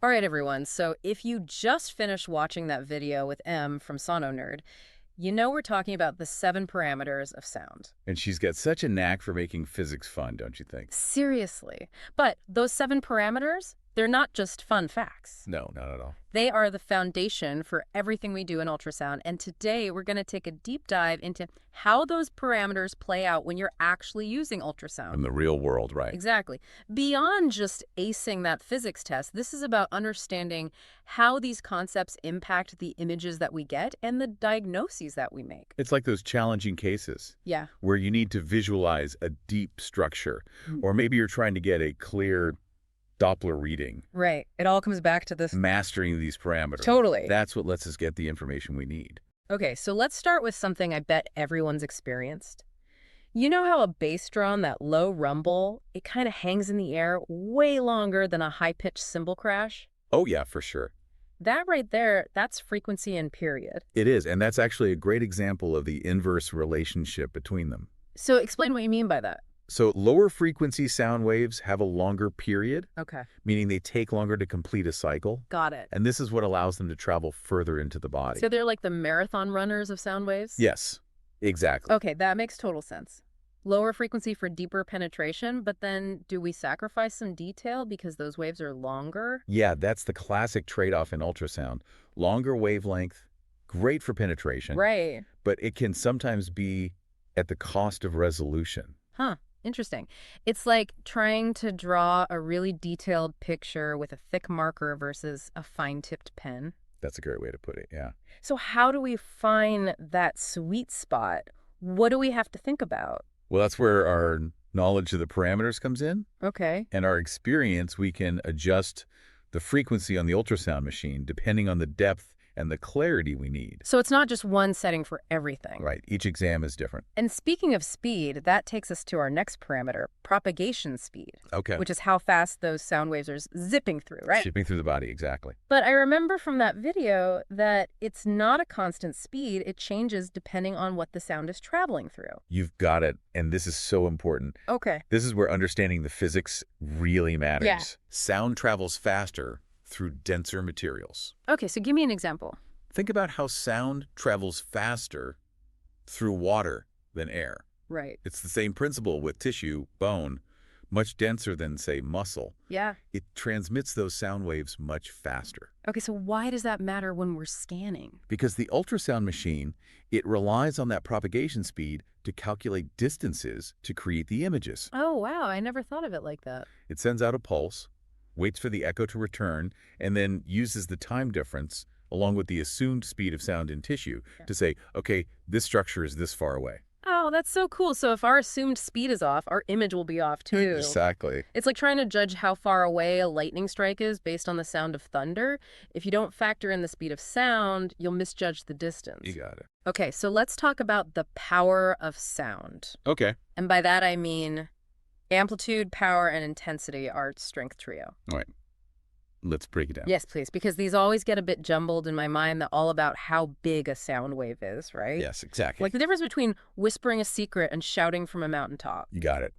All right, everyone. So if you just finished watching that video with M from Sono Nerd, you know we're talking about the 7 parameters of sound. And she's got such a knack for making physics fun, don't you think? Seriously. But those 7 parameters, they're not just fun facts. No, not at all. They are the foundation for everything we do in ultrasound. And today we're going to take a deep dive into how those parameters play out when you're actually using ultrasound. In the real world, right? Exactly. Beyond just acing that physics test, this is about understanding how these concepts impact the images that we get and the diagnoses that we make. It's like those challenging cases Yeah. where you need to visualize a deep structure, or maybe you're trying to get a clear Doppler reading. Right. It all comes back to this. Mastering these parameters. Totally. That's what lets us get the information we need. Okay, so let's start with something I bet everyone's experienced. You know how a bass drum, that low rumble, it kind of hangs in the air way longer than a high-pitched cymbal crash? Oh, yeah, for sure. That right there, that's frequency and period. It is, and that's actually a great example of the inverse relationship between them. So explain what you mean by that. So lower frequency sound waves have a longer period, Okay. meaning they take longer to complete a cycle. Got it. And this is what allows them to travel further into the body. So they're like the marathon runners of sound waves? Yes, exactly. Okay, that makes total sense. Lower frequency for deeper penetration, but then do we sacrifice some detail because those waves are longer? Yeah, that's the classic trade-off in ultrasound. Longer wavelength, great for penetration, Right. but it can sometimes be at the cost of resolution. Huh. Interesting. It's like trying to draw a really detailed picture with a thick marker versus a fine-tipped pen. That's a great way to put it, yeah. So how do we find that sweet spot? What do we have to think about? Well, that's where our knowledge of the parameters comes in, Okay. and our experience. We can adjust the frequency on the ultrasound machine depending on the depth and the clarity we need. So it's not just one setting for everything. Right, each exam is different. And speaking of speed, that takes us to our next parameter, propagation speed, Okay. which is how fast those sound waves are zipping through, right? Shipping through the body, exactly. But I remember from that video that it's not a constant speed. It changes depending on what the sound is traveling through. You've got it, and this is so important. Okay. This is where understanding the physics really matters. Yeah. Sound travels faster through denser materials. Okay, so give me an example. Think about how sound travels faster through water than air. Right. It's the same principle with tissue, bone, much denser than, say, muscle. Yeah. It transmits those sound waves much faster. Okay, so why does that matter when we're scanning? Because the ultrasound machine, it relies on that propagation speed to calculate distances to create the images. Oh, wow, I never thought of it like that. It sends out a pulse, waits for the echo to return, and then uses the time difference along with the assumed speed of sound in tissue to say, okay, this structure is this far away. Oh, that's so cool. So if our assumed speed is off, our image will be off too. Exactly. It's like trying to judge how far away a lightning strike is based on the sound of thunder. If you don't factor in the speed of sound, you'll misjudge the distance. You got it. Okay, so let's talk about the power of sound. Okay. And by that I mean amplitude, power, and intensity are strength trio. All right. Let's break it down. Yes, please, because these always get a bit jumbled in my mind. That all about how big a sound wave is, right? Yes, exactly. Like the difference between whispering a secret and shouting from a mountaintop. You got it.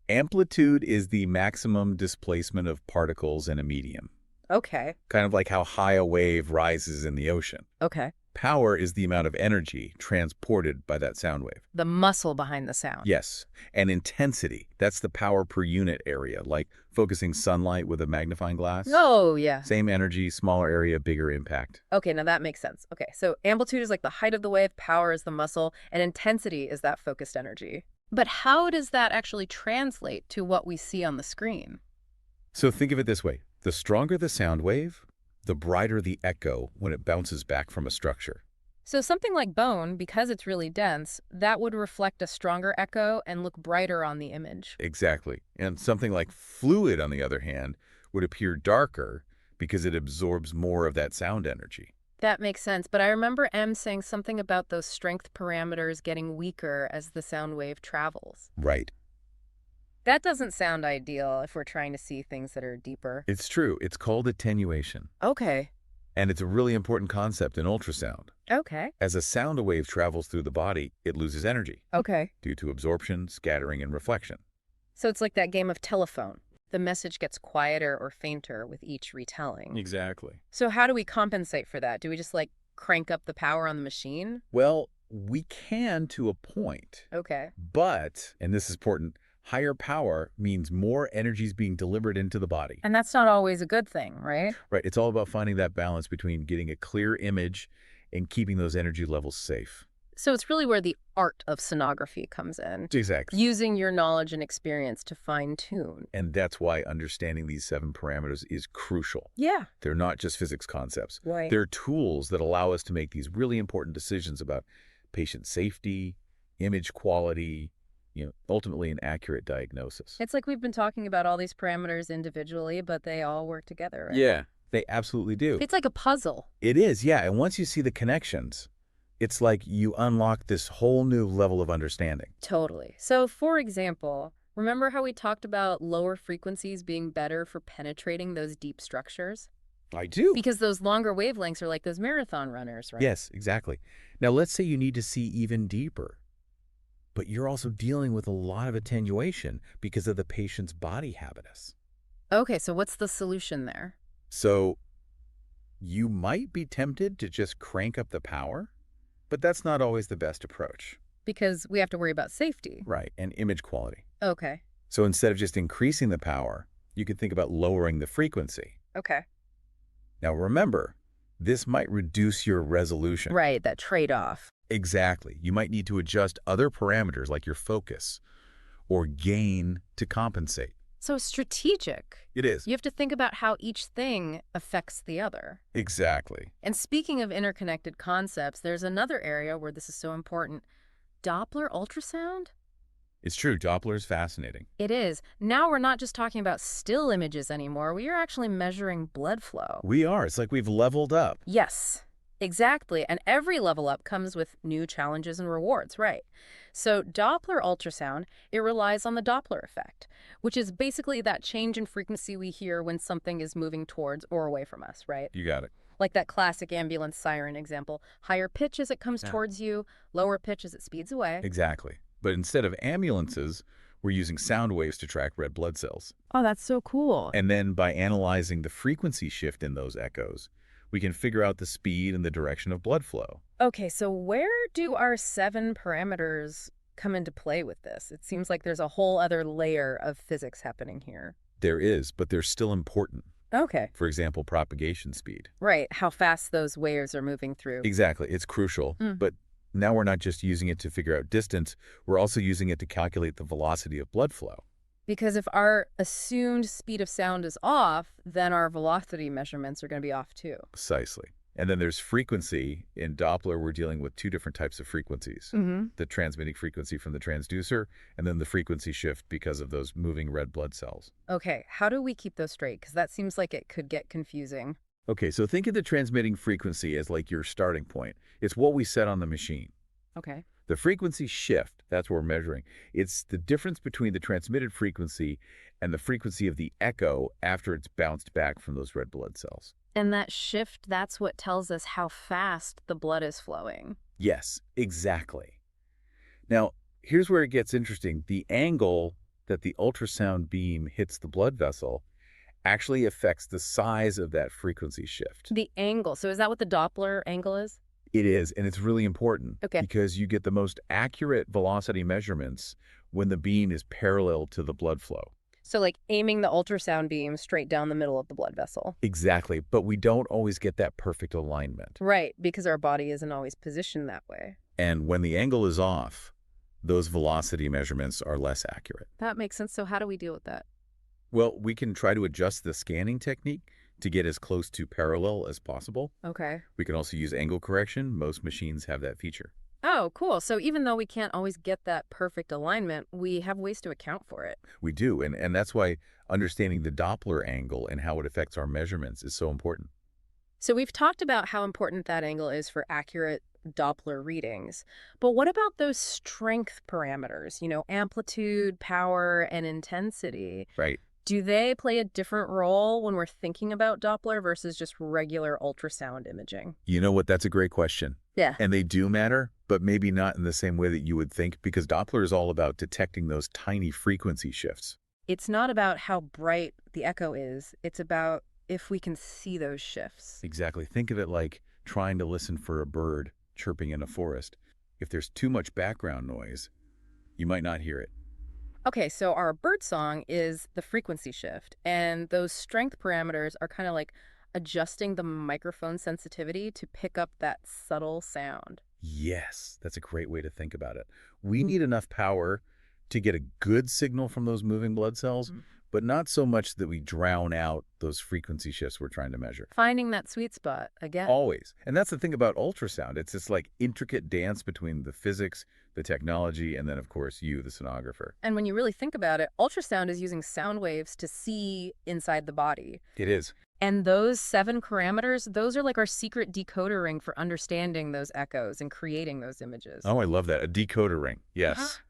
Amplitude is the maximum displacement of particles in a medium. Okay. Kind of like how high a wave rises in the ocean. Okay. Power is the amount of energy transported by that sound wave. The muscle behind the sound. Yes. And intensity, that's the power per unit area, like focusing sunlight with a magnifying glass. Oh, yeah. Same energy, smaller area, bigger impact. Okay, now that makes sense. Okay, so amplitude is like the height of the wave, power is the muscle, and intensity is that focused energy. But how does that actually translate to what we see on the screen? So think of it this way. The stronger the sound wave, the brighter the echo when it bounces back from a structure. So something like bone, because it's really dense, that would reflect a stronger echo and look brighter on the image. Exactly. And something like fluid, on the other hand, would appear darker because it absorbs more of that sound energy. That makes sense, but I remember M saying something about those strength parameters getting weaker as the sound wave travels. Right. That doesn't sound ideal if we're trying to see things that are deeper. It's true. It's called attenuation. Okay. And it's a really important concept in ultrasound. Okay. As a sound wave travels through the body, it loses energy Okay. due to absorption, scattering, and reflection. So it's like that game of telephone. The message gets quieter or fainter with each retelling. Exactly. So how do we compensate for that? Do we just like crank up the power on the machine? Well, we can to a point, Okay. but, and this is important, higher power means more energy is being delivered into the body. And that's not always a good thing, right? Right. It's all about finding that balance between getting a clear image and keeping those energy levels safe. So it's really where the art of sonography comes in, Exactly. using your knowledge and experience to fine-tune. And that's why understanding these 7 parameters is crucial. Yeah. They're not just physics concepts. Right. They're tools that allow us to make these really important decisions about patient safety, image quality, ultimately an accurate diagnosis. It's like we've been talking about all these parameters individually, but they all work together, right? Yeah, they absolutely do. It's like a puzzle. It is, yeah. And once you see the connections, it's like you unlock this whole new level of understanding. Totally. So, for example, remember how we talked about lower frequencies being better for penetrating those deep structures? I do. Because those longer wavelengths are like those marathon runners, right? Yes, exactly. Now, let's say you need to see even deeper, but you're also dealing with a lot of attenuation because of the patient's body habitus. Okay, so what's the solution there? So you might be tempted to just crank up the power, but that's not always the best approach. Because we have to worry about safety. Right, and image quality. Okay. So instead of just increasing the power, you could think about lowering the frequency. Okay. Now remember, this might reduce your resolution. Right, that trade-off. Exactly. You might need to adjust other parameters like your focus or gain to compensate. So strategic. It is. You have to think about how each thing affects the other. Exactly. And speaking of interconnected concepts, there's another area where this is so important. Doppler ultrasound? It's true. Doppler is fascinating. It is. Now we're not just talking about still images anymore. We are actually measuring blood flow. We are. It's like we've leveled up. Yes, exactly. And every level up comes with new challenges and rewards, right? So Doppler ultrasound, it relies on the Doppler effect, which is basically that change in frequency we hear when something is moving towards or away from us, right? You got it. Like that classic ambulance siren example. Higher pitch as it comes towards you, lower pitch as it speeds away. Exactly. But instead of ambulances, we're using sound waves to track red blood cells. Oh, that's so cool. And then by analyzing the frequency shift in those echoes, we can figure out the speed and the direction of blood flow. Okay, so where do our 7 parameters come into play with this? It seems like there's a whole other layer of physics happening here. There is, but they're still important. Okay. For example, propagation speed. Right, how fast those waves are moving through. Exactly. It's crucial. But now we're not just using it to figure out distance, we're also using it to calculate the velocity of blood flow. Because if our assumed speed of sound is off, then our velocity measurements are going to be off too. Precisely. And then there's frequency. In Doppler, we're dealing with 2 different types of frequencies. The transmitting frequency from the transducer, and then the frequency shift because of those moving red blood cells. Okay, how do we keep those straight? Because that seems like it could get confusing. Okay, so think of the transmitting frequency as like your starting point. It's what we set on the machine. Okay. The frequency shift, that's what we're measuring. It's the difference between the transmitted frequency and the frequency of the echo after it's bounced back from those red blood cells. And that shift, that's what tells us how fast the blood is flowing. Yes, exactly. Now, here's where it gets interesting. The angle that the ultrasound beam hits the blood vessel actually affects the size of that frequency shift. The angle. So is that what the Doppler angle is? It is, and it's really important. Okay. Because you get the most accurate velocity measurements when the beam is parallel to the blood flow. So like aiming the ultrasound beam straight down the middle of the blood vessel. Exactly, but we don't always get that perfect alignment. Right, because our body isn't always positioned that way. And when the angle is off, those velocity measurements are less accurate. That makes sense. So how do we deal with that? Well, we can try to adjust the scanning technique to get as close to parallel as possible. Okay. We can also use angle correction. Most machines have that feature. Oh, cool. So even though we can't always get that perfect alignment, we have ways to account for it. We do, and that's why understanding the Doppler angle and how it affects our measurements is so important. So we've talked about how important that angle is for accurate Doppler readings. But what about those strength parameters, amplitude, power, and intensity? Right. Do they play a different role when we're thinking about Doppler versus just regular ultrasound imaging? You know what? That's a great question. Yeah. And they do matter, but maybe not in the same way that you would think, because Doppler is all about detecting those tiny frequency shifts. It's not about how bright the echo is. It's about if we can see those shifts. Exactly. Think of it like trying to listen for a bird chirping in a forest. If there's too much background noise, you might not hear it. Okay, so our bird song is the frequency shift, and those strength parameters are kind of like adjusting the microphone sensitivity to pick up that subtle sound. Yes, that's a great way to think about it. We need enough power to get a good signal from those moving blood cells, Mm. but not so much that we drown out those frequency shifts we're trying to measure. Finding that sweet spot again. Always. And that's the thing about ultrasound. It's this like intricate dance between the physics, the technology, and then of course you, the sonographer. And when you really think about it, ultrasound is using sound waves to see inside the body. It is. And those 7 parameters, those are like our secret decoder ring for understanding those echoes and creating those images. Oh, I love that. A decoder ring. Uh-huh. Yes.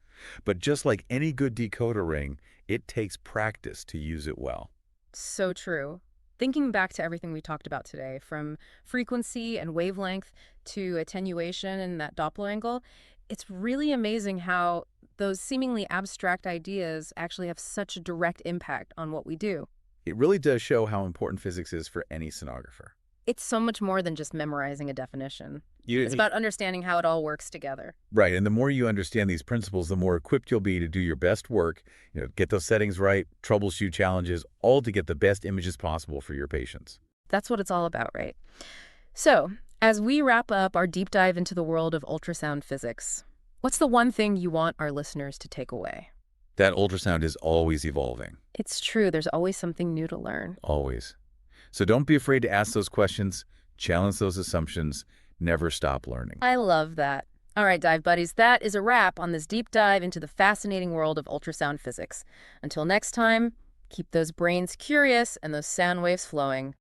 But just like any good decoder ring, it takes practice to use it well. So true. Thinking back to everything we talked about today, from frequency and wavelength to attenuation and that Doppler angle, it's really amazing how those seemingly abstract ideas actually have such a direct impact on what we do. It really does show how important physics is for any sonographer. It's so much more than just memorizing a definition. You, It's about understanding how it all works together. right, and the more you understand these principles, the more equipped you'll be to do your best work, get those settings right, troubleshoot challenges, all to get the best images possible for your patients. That's what it's all about, right? So, as we wrap up our deep dive into the world of ultrasound physics, what's the one thing you want our listeners to take away? That ultrasound is always evolving, It's true, there's always something new to learn. always. So don't be afraid to ask those questions, challenge those assumptions, never stop learning. I love that. All right, dive buddies, that is a wrap on this deep dive into the fascinating world of ultrasound physics. Until next time, keep those brains curious and those sound waves flowing.